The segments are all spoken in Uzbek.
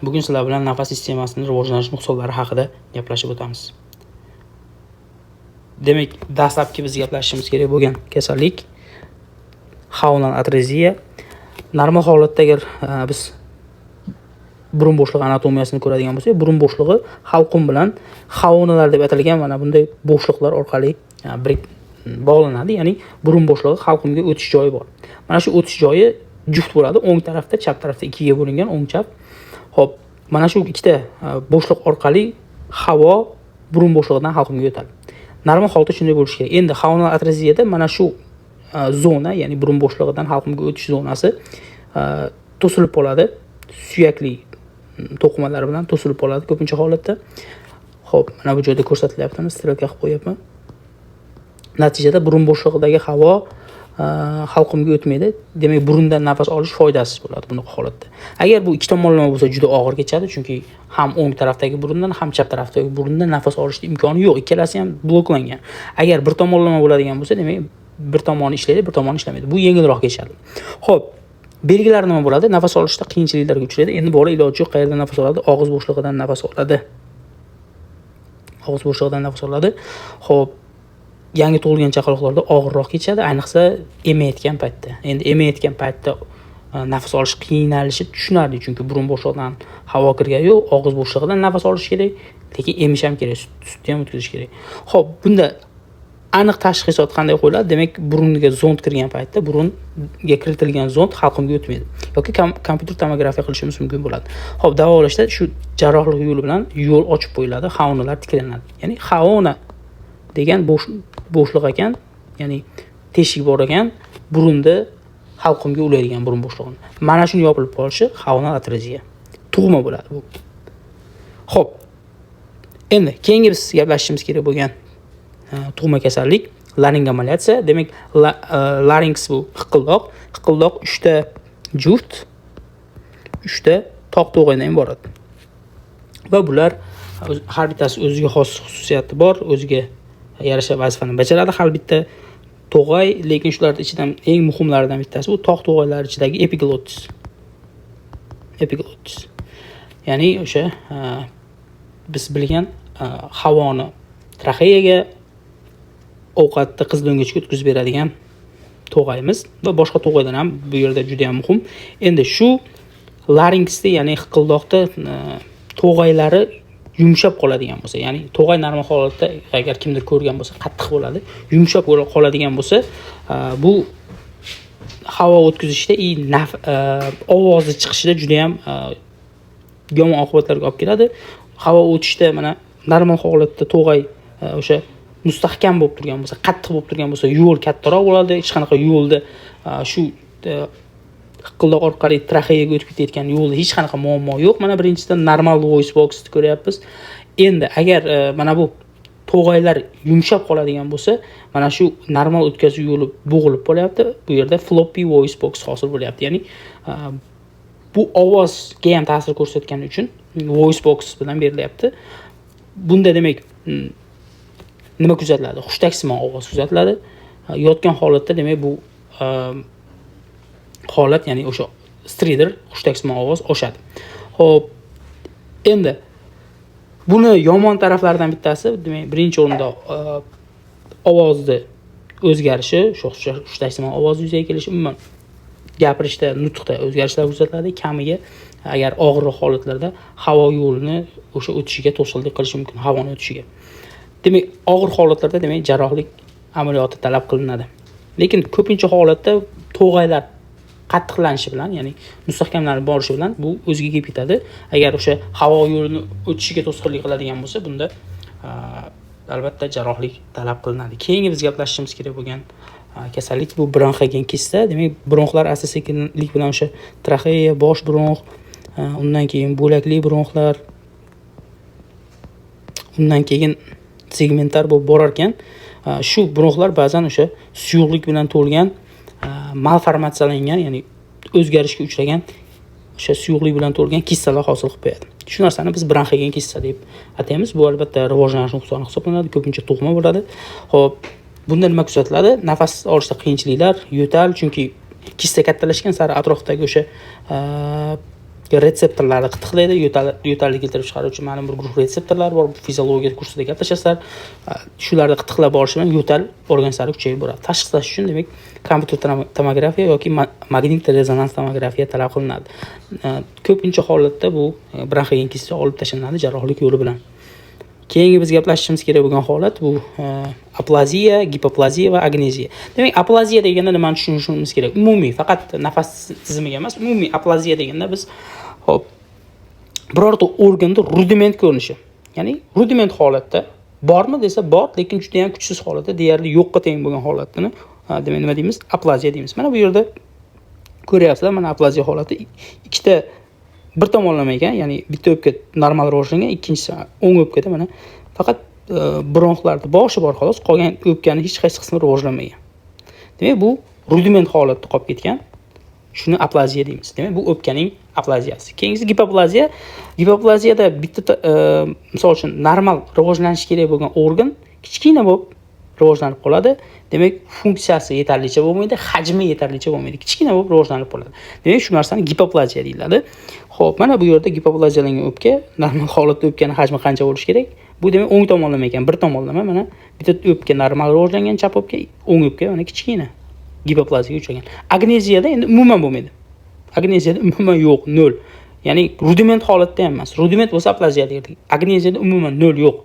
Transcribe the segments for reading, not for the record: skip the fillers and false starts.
Bugun sizlar bilan nafas sistemasining rivojlanish nuqsonlari haqida gaplashib o'tamiz. Demak, dastlabki biz gaplashishimiz kerak bo'lgan kasallik xaonal atreziya. Normal holatda agar biz burun bo'shlig'i anatomiyasini ko'radigan bo'lsak, burun bo'shlig'i halqum bilan xaonalar deb atalgan mana bunday bo'shliqlar orqali bog'lanadi. Ya'ni burun bo'shlig'i halqumga o'tish joyi bor. Mana shu o'tish joyi juft bo'ladi. O'ng tarafda, chap tarafda ikkiga bo'lingan, o'ng chap. Xo'p, mana shu ikkita bo'shliq orqali havo burun bo'shlig'idan halqumga o'tadi. Normal holatda shunday bo'lishi kerak. Endi xaonal atreziyada mana shu zona, ya'ni burun bo'shlig'idan halqumga o'tish zonasi to'silib qoladi. Suyakli to'qimalar bilan to'silib qoladi ko'pincha holatda. Xo'p, mana bu joyda ko'rsatilyapti, strelka qilib qo'yapman. Natijada burun bo'shlig'idagi havo halqumga o'tmaydi. Demak, burundan nafas olish foydasiz bo'ladi bunaqa holatda. Agar bu ikki tomonlama bo'lsa juda og'ir kechadi, chunki ham o'ng tarafdagi burundan, ham chap tarafdagi burundan nafas olishning imkoni yo'q. Ikkalasi ham bloklangan. Agar bir tomonlama bo'ladigan bo'lsa, demak, bir tomoni ishlaydi, bir tomoni ishlamaydi. Bu yengilroq kechadi. Xo'p, belgilari nima bo'ladi? Nafas olishda qiyinchiliklarga uchraydi. Endi bola iloji yo'q, qayerdan nafas oladi? Og'iz bo'shlig'idan nafas oladi. Og'iz bo'shlig'idan nafas oladi. Xo'p, yangi tug'ilgan chaqaloqlarda og'irroq kechadi, ayniqsa emayotgan paytda. Endi emayotgan paytda nafas olish qiynalishi tushunarli, chunki burun bo'shlig'idan havo kirgani yo'q, og'iz bo'shlig'idan nafas olish kerak, lekin emish ham kerak, sutni ham o'tkazish kerak. Xo'p, bunda aniq tashxisot qanday qo'yiladi? Demak, burunga zond kirgan paytda burunga kiritilgan zond halqumga o'tmaydi yoki kompyuter tomografiya qilishimiz mumkin bo'ladi. Xo'p, davolashda shu jarrohlik yo'li bilan yo'l ochib qo'yiladi, xaonalar tiklanadi. Ya'ni xaona degan bo'shliq ekan, ya'ni teshik bor ekan, burunda halqumga ulaydigan burun bo'shlig'ini. Mana shuni yopilib qolishi xaonal atreziya. Tug'ma bo'ladi bu. Xo'p. Endi keyingi biz gaplashishimiz kerak bo'lgan tug'ma kasallik laringomalatsiya. Demak, larynx bu hiqildoq. Hiqildoq 3 ta juft, 3 ta toq to'g'aydan iborat. Va bular har bittasi o'ziga xos xususiyati bor, o'ziga yarasha vazifani bajaradi har bitta to'g'ay, lekin shularning ichidan eng muhimlaridan bittasi bu tog' to'g'aylar ichidagi epiglottis. Epiglottis. Ya'ni o'sha biz bilgan havoni traxeyaga, ovqatni qizildo'ngachga o'tkazib beradigan to'g'ayimiz va boshqa to'g'aylar ham bu yerda juda ham muhim. Endi shu larinksda, ya'ni hiqildoqda to'g'aylari yumshab qoladigan bo'lsa, ya'ni to'g'ay normal holatda agar kimdir ko'rgan bo'lsa qattiq bo'ladi, yumshab qoladigan bo'lsa, bu havo o'tkazishda ovozni chiqishida juda ham yomon oqibatlarga olib keladi. Havo o'tishda mana normal holatda to'g'ay o'sha mustahkam bo'lib turgan bo'lsa, qattiq bo'lib turgan bo'lsa, yo'l kattaroq bo'ladi. Hech qanaqa yo'lda shu hiqildoq orqali traxeyaga o'tib ketayotgan yo'lda hech qanaqa muammo yo'q. Mana birinchidan normal voice boxni ko'ryapmiz. Endi agar mana bu to'g'aylar yumshab qoladigan bo'lsa, mana shu normal o'tkazuv yo'li bo'g'ilib qolyapti. Bu yerda floppy voice box hosil bo'lyapti. Ya'ni bu ovozga ham ta'sir ko'rsatgani uchun voice box bilan berilyapti. Bunda demak nima kuzatiladi? Xushtaksimon ovoz kuzatiladi. Yotgan holatda demak bu holat, ya'ni o'sha strider, xushtaksimon ovoz oshadi. Xo'p, endi buni yomon taraflaridan bittasi, demak, birinchi o'rinda ovozni o'zgarishi, xushtaksimon ovoz yuzaga kelishi, umuman gapirishda, nutqda o'zgarishlar kuzatiladi. Kamiga agar og'irroq holatlarda havo yo'lini o'sha o'tishiga to'sqinlik qilishi mumkin, havoni o'tishiga. Demak, og'ir holatlarda demak jarrohlik amaliyoti talab qilinadi. Lekin ko'pincha holatda to'g'aylar qattiqlanishi bilan, ya'ni mustahkamlanib borishi bilan bu o'ziga kelib ketadi. Agar o'sha havo yo'lini o'tishiga to'sqinlik qiladigan bo'lsa, bunda albatta jarrohlik talab qilinadi. Keyingi biz gaplashishimiz kerak bo'lgan kasallik bu bronxogen kista. Demak, bronxlar asta-sekinlik bilan o'sha traxeya, bosh bronx, undan keyin bo'lakli bronxlar, undan keyin segmentlar bo'lib borar ekan, shu bronxlar ba'zan o'sha suyuqlik bilan to'lgan, malformatsiyalangan, ya'ni o'zgarishga uchragan o'sha suyuqlik bilan to'lgan kissalar hosil qilib qo'yadi. Shu narsani biz bronxogen kissa deb ataymiz. Bu albatta rivojlanish nuqsoni hisoblanadi, ko'pincha tug'ma bo'ladi. Xo'p, bunda nima kuzatiladi? Nafas olishda qiyinchiliklar, yo'tal, chunki kissa kattalashgan sari atrofdagi o'sha retseptorlarni qitiqlaydi, yo'talni keltirib chiqaruvchi ma'lum bir guruh retseptorlar bor. Fiziologiya kursida gaplashasizlar. Shularni qitiqlab borish bilan yo'tal organlari kuchayib boradi. Tashxislash uchun demak kompyuter tomografiya yoki magnit rezonans tomografiya talab qilinadi. Ko'pincha holatda bu bronxogenkizga olib tashlanadi jarrohlik yo'li bilan. Keyingi biz gaplashishimiz kerak bo'lgan holat bu aplaziya, gipoplaziya va agneziya. Demak, aplaziya deganda nimani tushunishimiz kerak? Umumiy, faqat nafas tizimiga emas, umumiy aplaziya deganda biz hop birorta organda rudiment ko'rinishi. Ya'ni rudiment holatda bormi desa bor, lekin juda ham kuchsiz holatda, deyarli yo'qqa teng bo'lgan holatni demak nima deymiz? Aplaziya deymiz. Mana bu yerda ko'ryapsizlar, mana aplaziya holati ikkita bir tomonlama ekan, ya'ni bitta o'pka normal rivojlangan, ikkinchisi o'ng o'pkada mana faqat bronxlarda boshi bor xolos, qolgan o'pkaning hech qaysi qismi rivojlanmagan. Demak, bu rudiment holatda qolib ketgan. Shuni aplaziya deymiz. Demak, bu o'pkaning aplaziyasi. Keyingisi gipoplaziya. Gipoplaziyada bitta misol uchun normal rivojlanishi kerak bo'lgan organ kichkina bo'lib rivojlanib qoladi. Demak, funksiyasi yetarlicha bo'lmaydi, hajmi yetarlicha bo'lmaydi. Kichkina bo'lib rivojlanib qoladi. Demak, shu narsani gipoplaziya deyiladi. Xo'p, mana bu yerda gipoplaziyalangan o'pka, normal holatda o'pkaning hajmi qancha bo'lishi kerak? Bu demak o'ng tomonlama ekan, bir tomonlama. Mana bitta o'pka normal rivojlangan chap o'pka, o'ng o'pka mana kichkina gipoplaziyaga uchragan. Agneziyada endi umuman bo'lmaydi. Agneziyada umuman yo'q, 0. Ya'ni rudiment holatda ham emas. Rudiment bo'lsa aplaziya derdik. Agneziyada umuman 0 yo'q.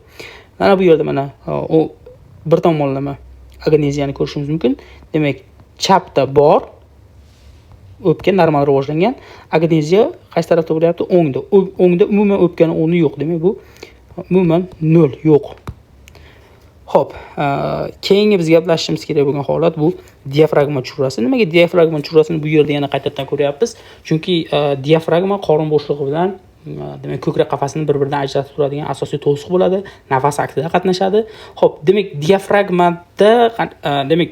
Mana bu yerda mana o bir tomonlama agneziyani ko'rishimiz mumkin. Demak, chapda bor o'pka normal rivojlangan, agneziya qaysi tarafda bo'lyapti? O'ngda. O'ngda umuman o'pkaning o'rni yo'q. Demak, bu umuman 0 yo'q. Xo'p, keyingi biz gaplashishimiz kerak bo'lgan holat bu diafragma churrasi. Nimaga diafragma churrasini bu yerda yana qaytadan ko'ryapmiz? Chunki diafragma qorin bo'shlig'i bilan demak ko'krak qafasini bir-biridan ajratib turadigan asosiy to'siq bo'ladi, nafas aktida qatnashadi. Xo'p, demak diafragmada demak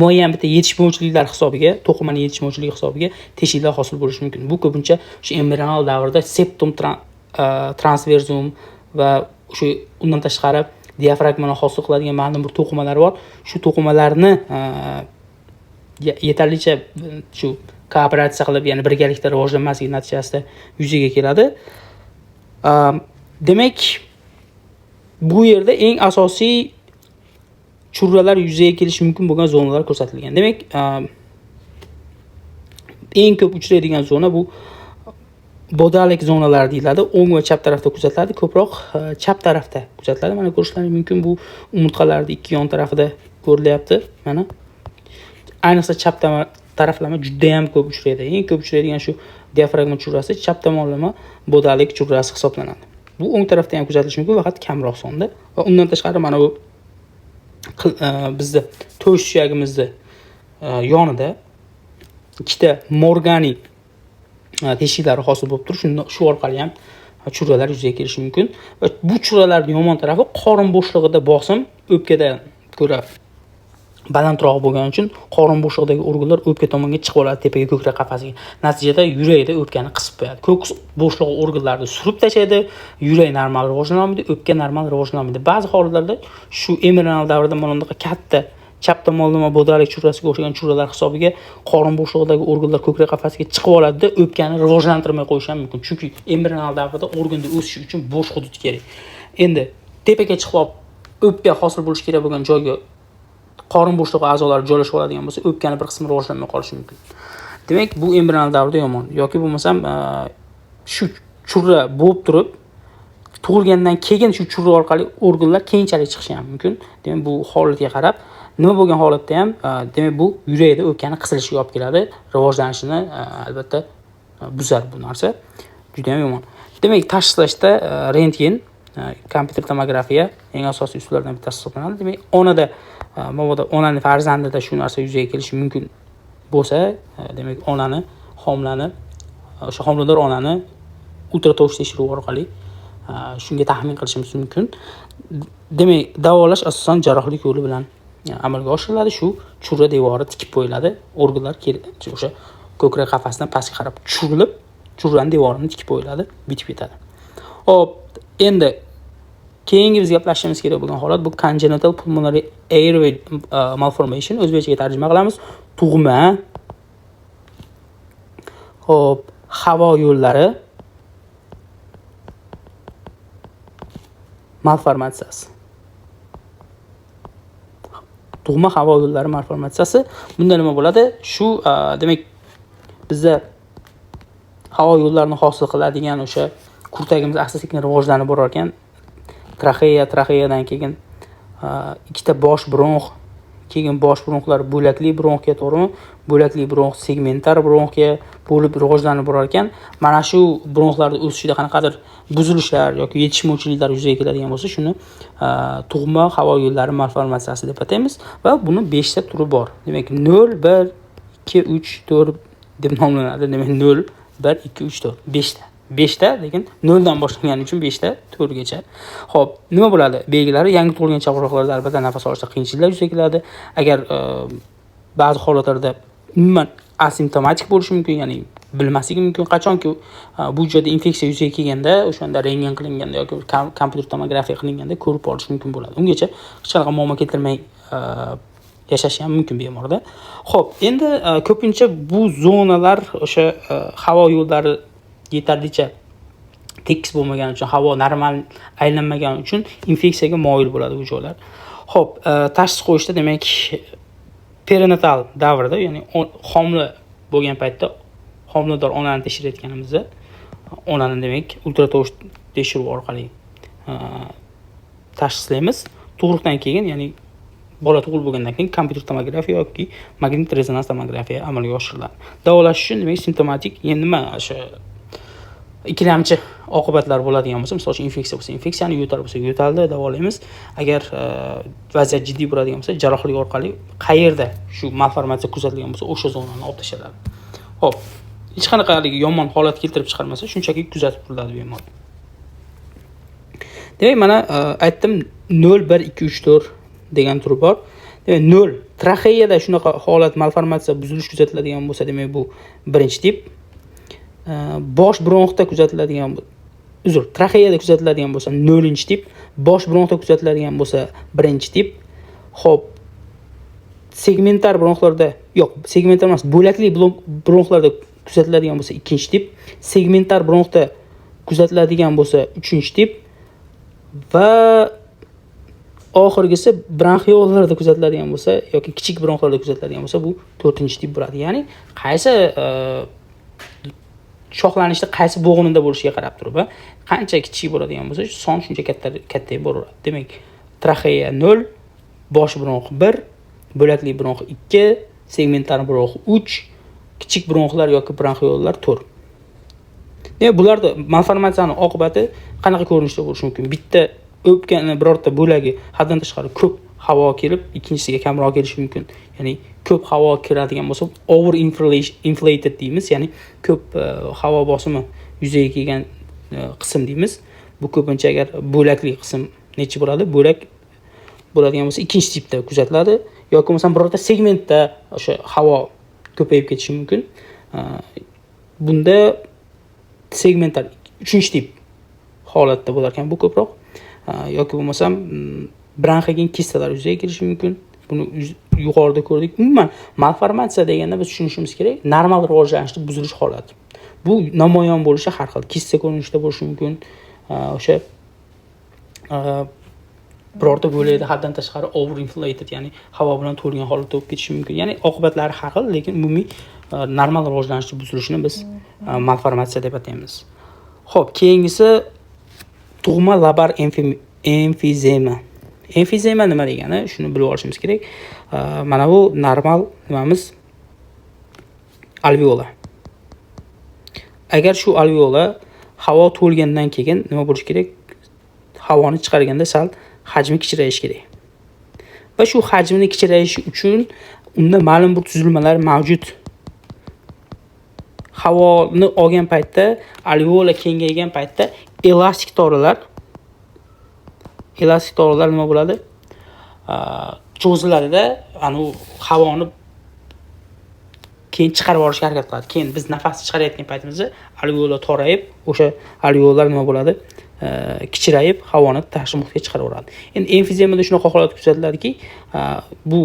muayyan bitta yetishmovchiliklar hisobiga, to'qimaning yetishmovchiligi hisobiga teshiklar hosil bo'lishi mumkin. Bu ko'pincha shu embrional davrda septum transversum va shu undan tashqari diafragmani hosil qiladigan ma'lum bir to'qimalar bor. Shu to'qimalarni yetarlicha shu kooperatsiya qilib, ya'ni birgalikda rivojlanmasligi natijasida yuzaga keladi. Demak, bu yerda eng asosiy churralar yuzaga kelishi mumkin bo'lgan zonalar ko'rsatilgan. Demak, eng ko'p uchraydigan zona bu bodalik zonalar deyiladi. O'ng va chap tarafda kuzatiladi, ko'proq chap tarafda kuzatiladi. Mana ko'rishlaringiz mumkin, bu umurtqalarning ikki yon tarafida ko'rilyapti. Mana ayniqsa chap taraflama juda ham ko'p uchraydi. Eng ko'p uchraydigan shu diafragma churrasi, chap tomonlama bodalik churrasi hisoblanadi. Bu o'ng tarafda ham kuzatilishi mumkin, faqat kamroq sonda. Va undan tashqari mana bu bizda to'sh suyagimizni yonida ikkita morgani teshiklari hosil bo'lib turib, shu orqali ham churralar yuzaga kelishi mumkin. Va bu churralarning yomon tarafi qorin bo'shlig'ida bosim o'pkada ko'ra balandroq bo'lgani uchun qorin bo'shlig'idagi organlar o'pka tomonga chiqib oladi, tepaga, ko'krak qafasiga. Natijada yurakda o'pkani qisib qo'yadi. Ko'ks bo'shlig'i organlarini surib tashlaydi, yurak normal rivojlanmaydi, o'pka normal rivojlanmaydi. Ba'zi holatlarda shu embrional davrda mana bunday katta chap tomonlama bodalik churrasiga o'xshagan churralar hisobiga qorin bo'shlig'idagi organlar ko'krak qafasiga chiqib oladi-da, o'pkani rivojlantirmay qo'yish ham mumkin. Chunki embrional davrda organda o'sish uchun bo'sh hudud kerak. Endi tepaga chiqib olib o'pka hosil bo'lish kerak bo'lgan joyga qorin bo'shlig'i a'zolari joylashib oladigan bo'lsa, o'pkani bir qismi rivojlanmay qolishi mumkin. Demak, bu embrional davrda yomon. Yoki bo'lmasam shu churra bo'lib turib, tug'ilgandan keyin shu churra orqali organlar keyinchalik chiqishi ham mumkin. Demak, bu holatga qarab nima bo'lgan holatda ham demak bu yurakda o'pkani qisilishiga olib keladi, rivojlanishini albatta buzar bu narsa. Juda ham yomon. Demak, tashxislashda rentgen, kompyuter tomografiya eng asosiy usullardan bittasi hisoblanadi. Demak, onada mabodo onaning farzandida shu narsa yuzaga kelishi mumkin bo'lsa, demak onani, homilani, o'sha homilador onani ultratovush tekshiruvi orqali shunga taxmin qilishimiz mumkin. Demak, davolash asosan jarrohlik yo'li bilan amalga oshiriladi. Shu churra devori tikib qo'yiladi. Organlar o'sha ko'krak qafasidan pastga qarab tushirilib, churraning devorini tikib qo'yiladi, bitib ketadi. Hop, endi keyingi biz gaplashishimiz kerak bo'lgan holat bu congenital pulmonary airway malformation. O'zbekchaga tarjima qilamiz. Tug'ma. Hop, havo yo'llari malformatsiyasi. Tug'ma havo yo'llari malformatsiyasi. Bunda nima bo'ladi? Shu demak bizda havo yo'llarini hosil qiladigan o'sha kurtagimiz asta-sekin rivojlanib borar ekan. Traxeyadan keyin ikkita bosh bronx, keyin bosh bronxlar bo'lakli bronxga, to'g'rimi? Bo'lakli bronx segmentar bronxga bo'lib rivojlanib borar ekan. Mana shu bronxlarning o'sishida qanaqadir buzilishlar yoki yetishmovchiliklar yuzaga keladigan bo'lsa, shuni tug'ma havo yo'llari malformatsiyasi deb ataymiz va buni 5 ta turi bor. Demak 0, 1, 2, 3, 4 deb nomlanadi. Demak 0, 1, 2, 3, 4, 5 ta. 5 ta, lekin 0 dan boshlangani uchun 5 ta 4 gacha. Xo'p, nima bo'ladi? Belgilari yangi tug'ilgan chaqaloqlarda albatta nafas olishda qiyinchiliklar yuzaga keladi. Agar ba'zi holatlarda umuman asimptomatik bo'lishi mumkin, ya'ni bilmasligi mumkin. Qachonki bu joyda infeksiya yuzaga kelganda, o'shanda rentgen qilinganda yoki kompyuter tomografiya qilinganda ko'rib olish mumkin bo'ladi. Ungacha hech qanaqa muammo keltirmay yashashi ham mumkin bemorda. Xo'p, endi ko'pincha bu zonalar o'sha havo yo'llari yetarlicha tekis bo'lmagani uchun, havo normal aylanmagani uchun infeksiyaga moyil bo'ladi bu joylar. Xo'p, tashxis qo'yishda demak perinatal davrda, ya'ni homila bo'lgan paytda homilador onani tekshirayotganimizda onani demak ultratovush tekshiruv orqali tashxislaymiz. Tug'ruqdan keyin, ya'ni bola tug'ilib bo'lgandan keyin kompyuter tomografiya yoki magnit rezonans tomografiya amalga oshiriladi. Davolash uchun demak simptomatik, endi nima o'sha ikkilamchi oqibatlar bo'ladigan bo'lsa, masalan, infeksiya bo'lsa, infeksiyani, yo'tal bo'lsa, yo'talni davolaymiz. Agar vaziyat jiddiy bo'ladigan bo'lsa, jarrohlik orqali qayerda shu malformatsiya kuzatilgan bo'lsa, o'sha zonani olib tashladi. Xo'p, hech qanaqalik yomon holat keltirib chiqarmasa, shunchaki kuzatib turiladi bemor. Demak, mana aytdim 0, 1, 2, 3, 4 degan turi bor. Demak, 0 traxeyada shunaqa holat malformatsiya buzilish kuzatiladigan bo'lsa, demak bu birinchi tip. Bosh bronxda kuzatiladigan traxeyada kuzatiladigan bo'lsa 0-tip, bosh bronxda kuzatiladigan bo'lsa 1-tip. Xo'p, segmentar bronxlarda, yo'q, segmentar emas, bo'lakli bronxlarda kuzatiladigan bo'lsa 2-tip, segmentar bronxda kuzatiladigan bo'lsa 3-tip va oxirgisi bronxiollarda kuzatiladigan bo'lsa yoki kichik bronxlarda kuzatiladigan bo'lsa bu 4-tip bo'ladi. Ya'ni qaysi shoxlanishda qaysi bo'g'inida bo'lishiga qarab turib, qancha kichik bo'ladigan bo'lsa, son shuncha kattayib boraveradi. Demak, traxeya 0, bosh bronx 1, bo'lakli bronx 2, segmentar bronx 3, kichik bronxlar yoki bronxiollar 4. Demak, bularda malformatsiyaning oqibati qanaqa ko'rinishda bo'lishi mumkin? Bitta o'pkani birorta bo'lagi haddan tashqari ko'p havo kelib, ikkinchisiga kamroq kelishi mumkin. Ya'ni ko'p havo kiradigan bo'lsa, over inflated deymiz, ya'ni ko'p havo bosimi yuzaga kelgan qism deymiz. Bu ko'pincha agar bo'lakli qism necha bo'ladi? Bo'lak bo'ladigan bo'lsa, ikkinchi tipda kuzatiladi yoki bo'lmasa birorta segmentda o'sha havo ko'payib ketishi mumkin. Bunda segmentlar 3-tip holatda bo'lar ekan, bu ko'proq yoki bo'lmasam bronxigen kistalar yuzaga kelishi mumkin. Buni yuqorida ko'rdik. Umuman malformatsiya deganda biz tushunishimiz kerak, normal rivojlanishda buzilish holati. Bu namoyon bo'lishi har xil, kista ko'rinishida bo'lishi mumkin. O'sha birorta bo'lakda haddan tashqari overinflated, ya'ni havo bilan to'lgan holatda bo'lib ketishi mumkin. Ya'ni oqibatlari har xil, lekin umumiy normal rivojlanishda buzilishini biz malformatsiya deb ataymiz. Xo'p, keyingisi tug'ma lobar emfizema. Emfizema nima degani? Shuni bilib olishimiz kerak. Mana bu normal nimamiz alveola. Agar shu alveola havo to'lgandan keyin nima bo'lishi kerak? Havoni chiqarganda sal hajmi kichirayishi kerak. Va shu hajmini kichirayishi uchun unda ma'lum bir tuzilmalar mavjud. Havoni olgan paytda, alveola kengaygan paytda elastik toralar nima bo'ladi? Cho'ziladida, anu havoni keyin chiqarib olishga harakat qiladi. Keyin biz nafasni chiqarayotgan paytimizda alveola torayib, o'sha alveolar nima bo'ladi? Kichirayib, havoni tashqi muhitga chiqarib yuboradi. Endi emfizemada shunaqa holat kuzatiladiki, bu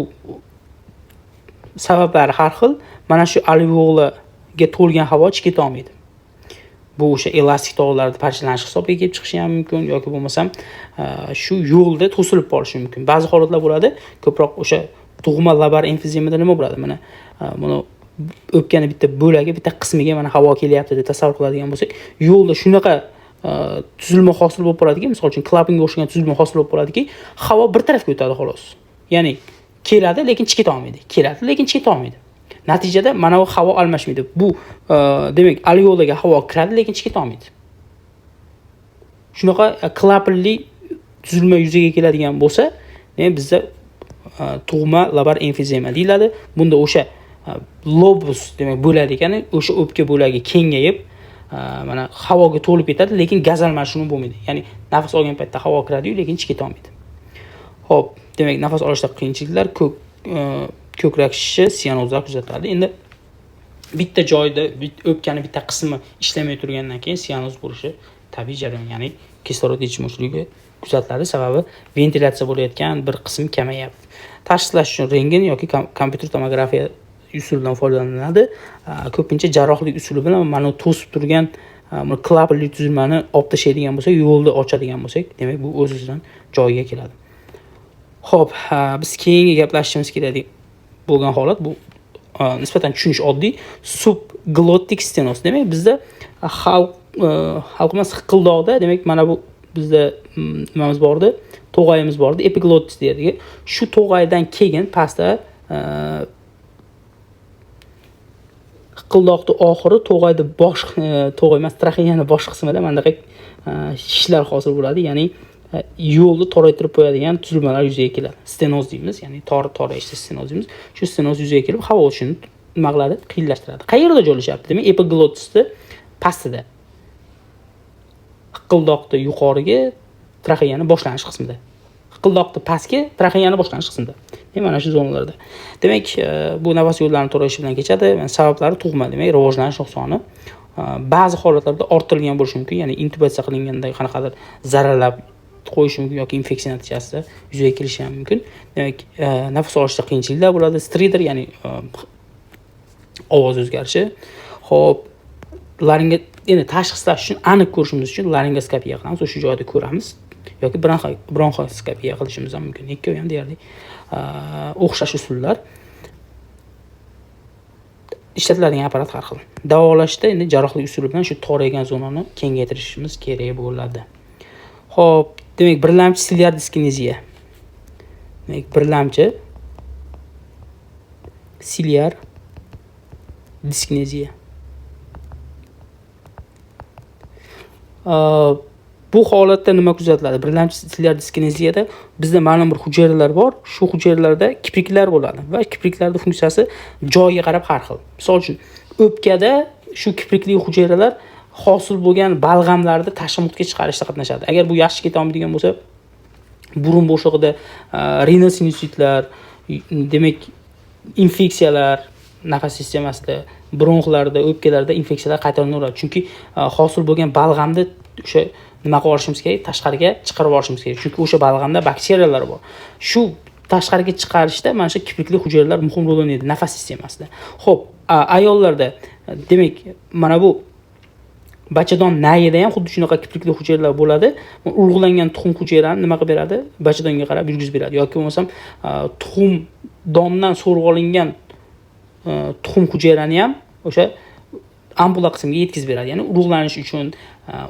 sabablari har xil. Mana shu alveolaga to'lgan havo chiqib keta olmaydi. bu o'sha elastik tog'larda parchalanish hisobiga kelib chiqishi ham mumkin yoki bo'lmasam shu yo'lda to'silib qolishi mumkin. Ba'zi holatlar bo'ladi, ko'proq o'sha tug'ma labar emfizemida nima bo'ladi? Mana buni o'pkani bitta bo'lagi, bitta qismiga mana havo kelyapti deb tasavvur qiladigan bo'lsak, yo'lda shunaqa tuzilma hosil bo'lib qoladiki, misol uchun klappingga o'xshagan tuzilma hosil bo'lib qoladiki, havo bir tarafga o'tadi xolos. Ya'ni keladi, lekin chiqib keta olmaydi. Keladi, lekin chiqib keta olmaydi. Natijada mana bu havo almashmaydi. Bu demak, alveolaga havo kiradi, lekin chiqib keta olmaydi. Shunaqa klapperli tuzilma yuzaga keladigan bo'lsa, bizda tug'ma labar emfizema deyiladi. Bunda o'sha lobus demak bo'ladi ekani, o'sha o'pka bo'lagi kengayib, mana havoga to'lib ketadi, lekin gaz almashinuvi bo'lmaydi. Ya'ni nafas olgan paytda havo kiradi-yu, lekin chiqib keta olmaydi. Xo'p, demak, nafas olishda qiyinchiliklar, ko'krak shishi, siyanozlar kuzatiladi. Endi bitta joyda o'pkani bitta qismi ishlamay turgandan keyin siyanoz bo'lishi tabiiy jarayon, ya'ni kislorod yetishmovchiligi kuzatiladi, sababi ventilyatsiya bo'layotgan bir qism kamayapti. Tashxislash uchun rentgen yoki kompyuter tomografiya usulidan foydalaniladi. Ko'pincha jarrohlik usuli bilan mana to'sib turgan klapperli tuzilmani olib tashlaydigan bo'lsak, yo'lda ochadigan bo'lsak, demak bu o'z-o'zidan joyiga keladi. Xo'p, biz keyingi gaplashishimiz kerak bo'lgan holat bu nisbatan tushunish oddiy, subglottik stenoz. Demak, bizda xalqimiz hiqildoqda, demak, mana bu bizda nimamiz bor edi, to'g'ayimiz bor edi, epiglottis deydi. Shu to'g'aydan keyin pastda hiqildoqni oxiri to'g'ayda to'g'ay emas, traxeyani bosh qismida mana bunday shishlar hosil bo'ladi, ya'ni yo'lni toraytirib qo'yadigan tuzilmalar yuzaga keladi. Stenoz deymiz, ya'ni torayishda stenoz deymiz. Shu stenoz yuzaga kelib havo o'tishini nima qiladi? Qiyinlashtiradi. Qayerda joylashadi? Demak, epiglottisni pastida. Hiqildoqni yuqoriga, traxeyani boshlanish qismida. Hiqildoqni pastga, traxeyani boshlanish qismida. Mana shu zonalarda. Demak, bu nafas yo'llarini to'rayishi bilan kechadi. Sabablari tug'ma, demak, rivojlanish nuqsoni. Ba'zi holatlarda orttirilgan bo'lishi mumkin, ya'ni intubatsiya qilinganda qanaqadir zararlab qo'yishi mumkin yoki infeksiya natijasida yuzaga kelishi ham mumkin. Demak, nafas olishda qiyinchiliklar bo'ladi. Stridor, ya'ni ovoz o'zgarishi. Xo'p, endi tashxislash uchun, aniq ko'rishimiz uchun laringoskopiya qilamiz, o'sha joyda ko'ramiz yoki bronxoskopiya qilishimiz ham mumkin. Ikkovi ham deyarli o'xshash usullar. Ishlatiladigan apparat har xil. Davolashda endi jarrohlik usuli bilan shu toraygan zonani kengaytirishimiz kerak bo'ladi. Xo'p, demak, birlamchi siliar diskineziya. Demak, birlamchi siliar diskineziya. Bu holatda nima kuzatiladi? Birlamchi siliar diskineziyada bizda ma'lum bir hujayralar bor. Shu hujayralarda kipriklar bo'ladi va kipriklarning funksiyasi joyiga qarab har xil. Misol uchun, o'pkada shu kiprikli hujayralar hosil bo'lgan balg'amlarni tashqi muhitga chiqarishda qatnashadi. Agar bu yaxshi keta olmaydigan bo'lsa, burun bo'shlig'ida rinosinusoidlar, demak, infeksiyalar, nafas sistemasida, bronxlarda, o'pkalarda infeksiyalar qaytaranaveradi. Chunki hosil bo'lgan balg'amni o'sha nima qilib olishimiz kerak? Tashqariga chiqarib olishimiz kerak. Chunki o'sha balg'amda bakteriyalar bor. Shu tashqariga chiqarishda mana shu kiprikli hujayralar muhim rol o'ynaydi nafas sistemasida. Xo'p, ayollarda demak, mana bu bachadon nayida ham xuddi shunaqa kiprikli hujayralar bo'ladi. Urug'langan tuxum hujayrani nima qilib beradi? Bachadonga qarab yurgizib beradi. Yoki bo'lmasam tuxum dondan so'rib olingan tuxum hujayrani ham o'sha ampula qismga yetkazib beradi. Ya'ni urug'lanish uchun,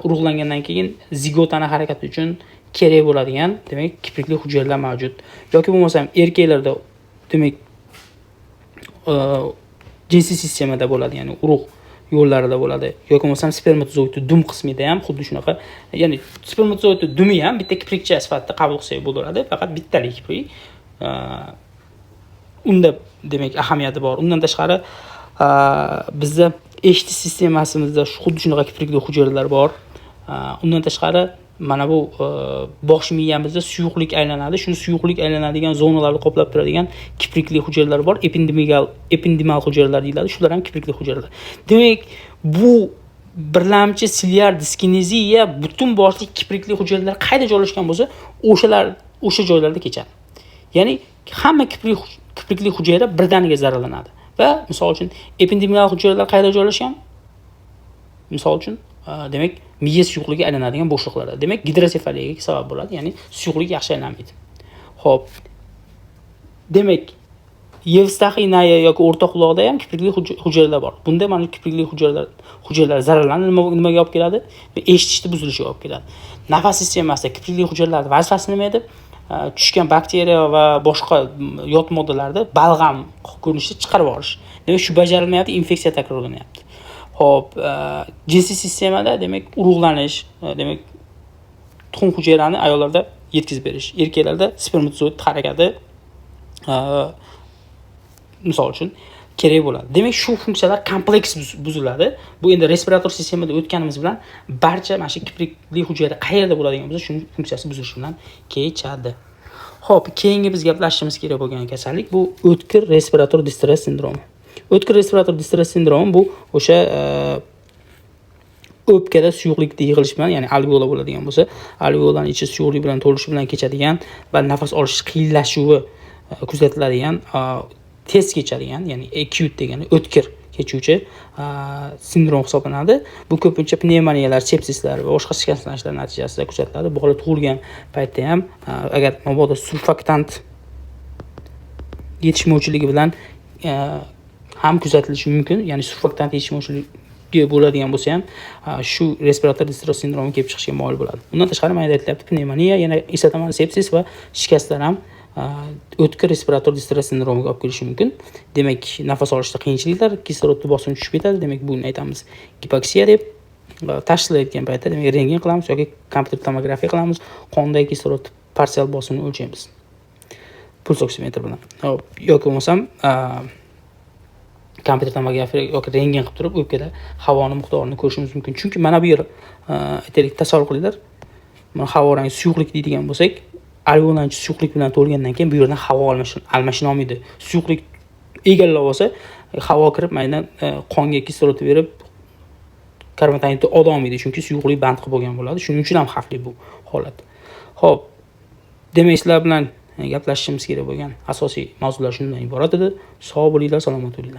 urug'langandan keyin zigotani harakati uchun kerak bo'ladigan, demak, kiprikli hujayralar mavjud. Yoki bo'lmasam erkaklarda, demak, jinsiy sistemada bo'ladi, ya'ni urug' yo'llarida bo'ladi. Yoki bo'lmasam spermatozoidni dum qismida ham xuddi shunaqa, ya'ni spermatozoidni dumi ham bitta kiprikcha sifatida qabul qilsak bo'laveradi, faqat bittalik kiprik. Unda demak ahamiyati bor. Undan tashqari bizda eshitish sistemasimizda xuddi shunaqa kiprikli hujayralar bor. Undan tashqari mana bu bosh miyamizda suyuqlik aylanadi. Shuni suyuqlik aylanadigan zonalarni qoplab turadigan kiprikli hujayralar bor. Ependimal hujayralar deyiladi. Shular ham kiprikli hujayralar. Demak, bu birlamchi siliar diskineziya butun boshli kiprikli hujayralar qayerda joylashgan bo'lsa, o'sha joylarda kechadi. Ya'ni hamma kiprikli hujayra birdaniga zararlanadi. Va misol uchun ependimal hujayralar qayerda joylashgan? Misol uchun demak miya suyuqligiga aylanadigan bo'shliqlarda. Demak gidrosefaliyaga sabab bo'ladi, ya'ni suyuqlik yaxshi aylanmaydi. Xo'p. Demak Yevstaxinaya yoki o'rta quloqda ham kiprikli hujayralar bor. Bunda mana kiprikli hujayralar zararlanib nimaga olib keladi? Eshitishni buzilishiga olib keladi. Nafas sistemasida kiprikli hujayralarning vazifasi nima edi? Tushgan bakteriya va boshqa yot moddalarni balg'am ko'rinishda chiqarib olish. Demak, shu bajarilmayapti, infeksiya takrorlanyapti. Xo'p, jinsiy sistemada demak urug'lanish, demak tuxum hujayrani ayollarda yetkazib berish, erkaklarda spermatozoid harakati misol uchun kerak bo'ladi. Demak, shu funksiyalar kompleks buziladi. Bu endi respirator sistemada o'tganimiz bilan barcha mana shu kiprikli hujayra qayerda bo'ladigan bo'lsa, shuning funksiyasi buzilishi bilan kechadi. Xo'p, keyingi biz gaplashishimiz kerak bo'lgan kasallik bu o'tkir respirator distress sindromi. O'tkir respirator distress sindromi bu o'sha o'pkada suyuqlikni yig'ilish bilan, ya'ni alveola bo'ladigan bo'lsa, alveolaning ichi suyuqlik bilan to'lishi bilan kechadigan va nafas olish qiyinlashuvi kuzatiladigan, tez kechadigan, ya'ni acute degani o'tkir kechuvchi sindrom hisoblanadi. Bu ko'pincha pnevmoniyalar, sepsislar va boshqa shikastlanishlar natijasida kuzatiladi. Bola tug'ilgan paytda ham agar mabodo surfaktant yetishmovchiligi bilan ham kuzatilishi mumkin, ya'ni surfaktant yetishmovchiligi bo'ladigan bo'lsa ham shu respirator distress sindromi kelib chiqishga moyil bo'ladi. Bundan tashqari mana aytilyapti, pnevmoniya, yana eslataman, sepsis va shikastlar ham o'tkir respirator distress sindromiga olib kelishi mumkin. Demak, nafas olishda qiyinchiliklar, kislorodni bosimi tushib ketadi. Demak, buni aytamiz gipoksiya deb. Tashlayotgan paytda demak rentgen qilamiz yoki kompyuter tomografiya qilamiz. Qondagi kislorod parsial bosimini o'lchaymiz. Puls oksimetr bilan. Yoki bo'lmasam kompyuter tomografiya yoki rentgen qilib turib o'pkada havoning miqdorini ko'rishimiz mumkin. Chunki mana bu yer aytaylik, tasavvur qilinglar. Mana havo rangi suyuqlik deydigan bo'lsak, alveolanchi suyuqlik bilan to'lgandan keyin bu yerdan havo almashina olmaydi. Suyuqlik egallab olsa, havo kirib, maydan qonga kislorod berib karbonhidratni olmaydi, chunki suyuqlik band qilib bo'lgan bo'ladi. Shuning uchun ham xavfli bu holat. Xo'p, demak, sizlar bilan gaplashishimiz kerak bo'lgan asosiy mavzular shundan iborat edi. Sog' bo'linglar, salomat bo'linglar.